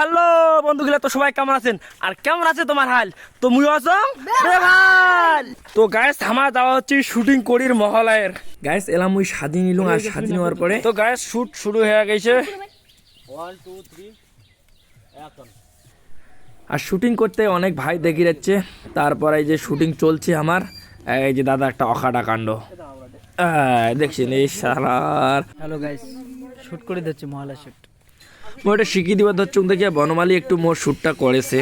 Hello বন্ধুগুলা, তো সবাই কেমন আছেন আর কেমন আছে তোমার হাল? তো মুই আছো বেভাল। তো গাইস আমার যাওয়া হচ্ছে শুটিং করির মহলায়ের। গাইস এলাম মুই স্বাধীন নিলুম, আর স্বাধীন হওয়ার পরে তো গাইস শুট শুরু হয়ে গেছে। 1 2 3 এখন আর শুটিং করতে অনেক ভাই দেখি যাচ্ছে। তারপরে এই যে শুটিং চলছে আমার, এই যে দাদা একটা অখাটা কাণ্ড দেখছেন এই সালার। হ্যালো গাইস, শুট করে দিচ্ছি মহলা শুট। মই এটা শিখিয়ে দিবার ধরছুম দেখি বনমালী একটু মোর শ্যুটটা করেছে।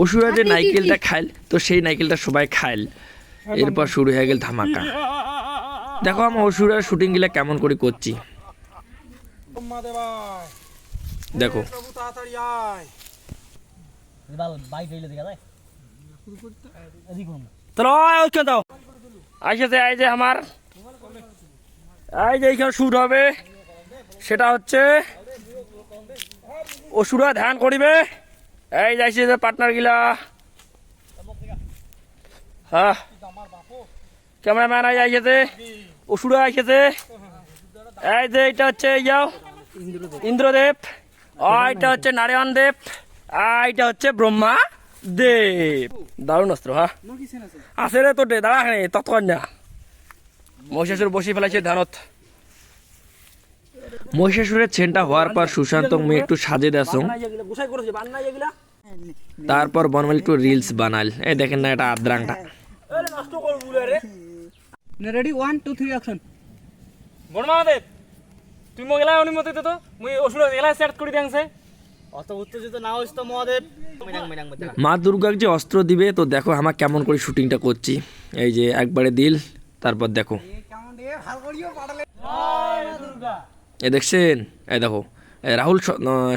ওষুধ যে নাইকেলটা খাইল, তো সেই নাইকেলটা সবাই খাইল। এরপর শুরু হয়ে গেল ধামাকা। দেখো আমার ওষুধের শুটিং গুলা কেমন করে করছি দেখো। আসেছে এই যে আমার এই যে এইখানে শুট হবে, সেটা হচ্ছে ওষুধ ধ্যান করিবে। এই যাইছে যে পার্টনার গিলা, হ্যাঁ ক্যামেরাম্যান আইসেছে, ওষুধ আইসেছে। এই যে এটা হচ্ছে যাও ইন্দ্রদেব, এটা হচ্ছে নারায়ণ দেব, এটা হচ্ছে ব্রহ্মা দেব। দারুণ অস্ত্র, হ্যাঁ আছে রে তোর দাঁড়া তৎক্ষণ না। মহিষাসুর বসে ফেলাইছে ধ্যানত। মহিষাসুরের ছেনটা হওয়ার পর সুশান্ত মুই একটু সাজে দেছো। তারপর বনমালী একটু রিলস বানাল। এই দেখেন না এটা আদ্রাংটা। Ready 1 2 3 action. বনমাদেব তুমি মগেলা অনুমতি দে তো, মুই ওষুধ এলা সেট করে দিংছে। অত উত্তেজিত না হইস তো মহাদেব। মা দুর্গাকে যে অস্ত্র দিবে, তো দেখো আমার কেমন করে শুটিংটা করছি। এই যে একবারে দিল, তারপর দেখো এই দেখছেন, এই দেখো রাহুল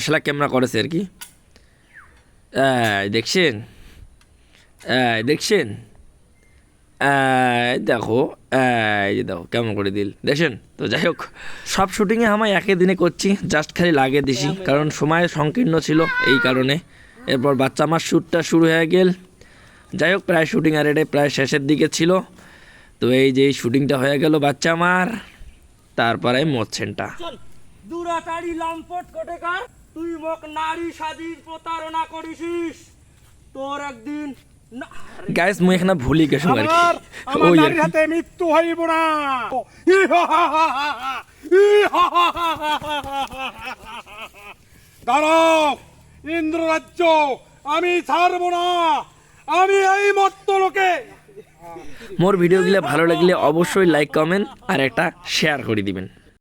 সেলা ক্যামেরা করেছে আর কি। দেখছেন দেখছেন দেখো এই যে দেখো কেমন করে দিল দেখছেন। তো যাই হোক, সব শুটিংয়ে আমি একই দিনে করছি, জাস্ট খালি লাগিয়ে দিছি কারণ সময় সংকীর্ণ ছিল এই কারণে। এরপর বাচ্চা আমার শ্যুটটা শুরু হয়ে গেল। যাই হোক, প্রায় শুটিং আর এটা প্রায় শেষের দিকে ছিল। তো এই যে শুটিংটা হয়ে গেল বাচ্চা আমার, তারপরে মোচ্ছেনটা দুরাটারি লম্পট কোটেকার, তুই মোক নারী স্বাধীন প্রতারণা করিসিস। তোর একদিন গাইস মুই এখানে ভুলি গেছো আর কি। আমার ওই আর নারীর কি। হাতে মৃত্যু হইব না। দাঁড়াও, ইন্দ্র রাজ্য আমি ছাড়বো না। আমি এই মত্ত লোকে। মোর ভিডিওগুলো ভালো লাগলে অবশ্যই লাইক কমেন্ট আর একটা শেয়ার করে দিবেন।